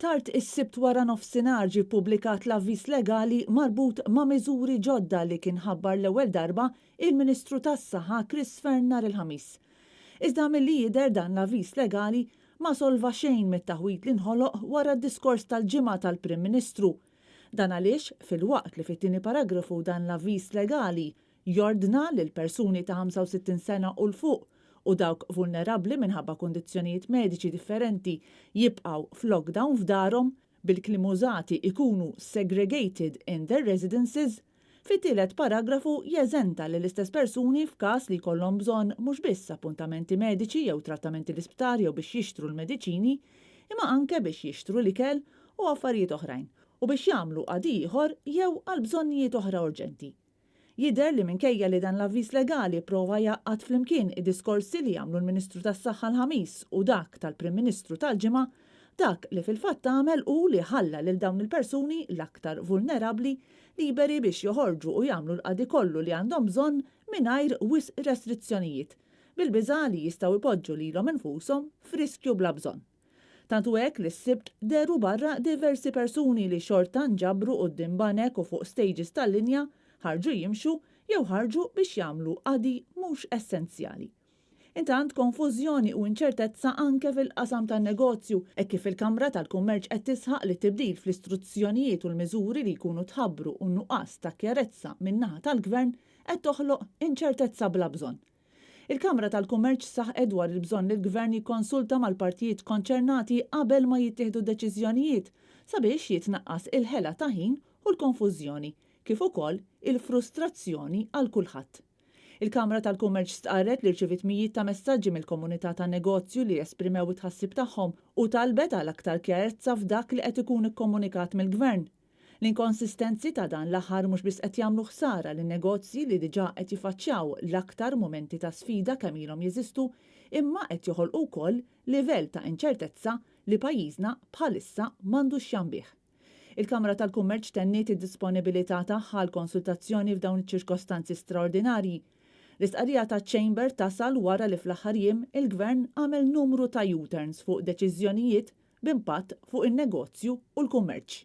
Tard is-sibt wara nofsinhar ġie ppubblikat l-avviż legali marbut ma' miżuri ġodda li kien ħabbar l-ewwel darba il-Ministru tas-Saħħa Chris Fern nhar il-Ħamis. Iżda milli jidher dan l-avviż legali ma solva xejn mit-taħwit li nħoloq wara d-diskors tal-ġimgħa tal-Prim Ministru. Dan għaliex fil-waqt li fit-tieni paragrafu dan l-avviż legali jordna lil persuni ta' 65 sena u l-fuq u dawk vulnerabbli minħabba kundizzjonijiet mediċi differenti jibqgħu f'lockdown f'darhom bil-kliem użati ikunu segregated in their residences, fit-tielet paragrafu jeżenta lill-istess persuni f'każ li jkollhom bżonn mhux biss appuntamenti mediċi jew trattamenti l-isptar jew biex jixtru l-mediċini, imma anke biex jixtru l-ikel u affarijiet oħrajn u biex jagħmlu qagħdi ieħor jew għal bżonnijiet oħra urġenti. Jidher li minkejja li dan l-avviż legali prova jaqqad flimkien id-diskorsi li jagħmlu l-Ministru tas-Saħħa l-Ħamis u dak tal-Prim Ministru tal-ġimgħa, dak li fil-fatt għamel hu li ħalla lil dawn il-persuni l-aktar vulnerabbli liberi biex joħorġu u jagħmlu l-qadi kollu li għandhom bżonn mingħajr wisq restrizzjonijiet, bil-biża' li jistgħu jpoġġu lilhom infushom f'riskju bla bżonn. Tantu hekk li s-sibt deru barra diversi persuni li xorta nġabru quddiem banek u fuq stages tal-linja ħarġu jimxu jew ħarġu biex jagħmlu qagħdi mhux essenzjali. Intant konfużjoni u inċertezza anke fil-qasam tan-negozju hekk kif il-Kamra tal-Kummerċ qed tisħaq li tibdil fl-istruzzjonijiet u l-miżuri li jkunu tħabbru u nuqqas ta' kjarezza min-naħa tal-Gvern qed toħloq inċertezza bla bżonn. Il-Kamra tal-Kummerċ saħqet dwar il-bżonn li l-Gvern jikkonsulta mal-partijiet konċernati qabel ma jittieħdu deċiżjonijiet sabiex jitnaqqas il-ħela ta' ħin u l-konfużjoni kif ukoll il-frustrazzjoni għal kulħadd. Il-Kamra tal-Kummerċ stqarret li rċevit mijiet ta' messaġġi mill-komunità tan-negozju li esprimew it-tħassib tagħhom u talbet għal aktar kjarezza f'dak li qed ikun ikkomunikat mill-Gvern. L-inkonsistenzi ta' dan l-aħħar mhux biss qed jagħmlu ħsara lin negozji li diġà qed jifaċċjaw l-aktar mumenti ta' sfida kemm ilhom jeżistu, imma qed joħolqu wkoll livell ta' inċertezza li pajjiżna bħalissa m'għandux x'janbih. Il-Kamra tal-Kummerċ tenniet id-disponibilità tagħha għal konsultazzjoni f'dawn iċ-ċirkostanzi straordinarji. L-istqarrija taċ-Chamber tasal wara li fl-aħħar jiem il-Gvern għamel numru ta' U-turns fuq deċiżjonijiet b'impatt fuq in-negozju u l-kummerċ.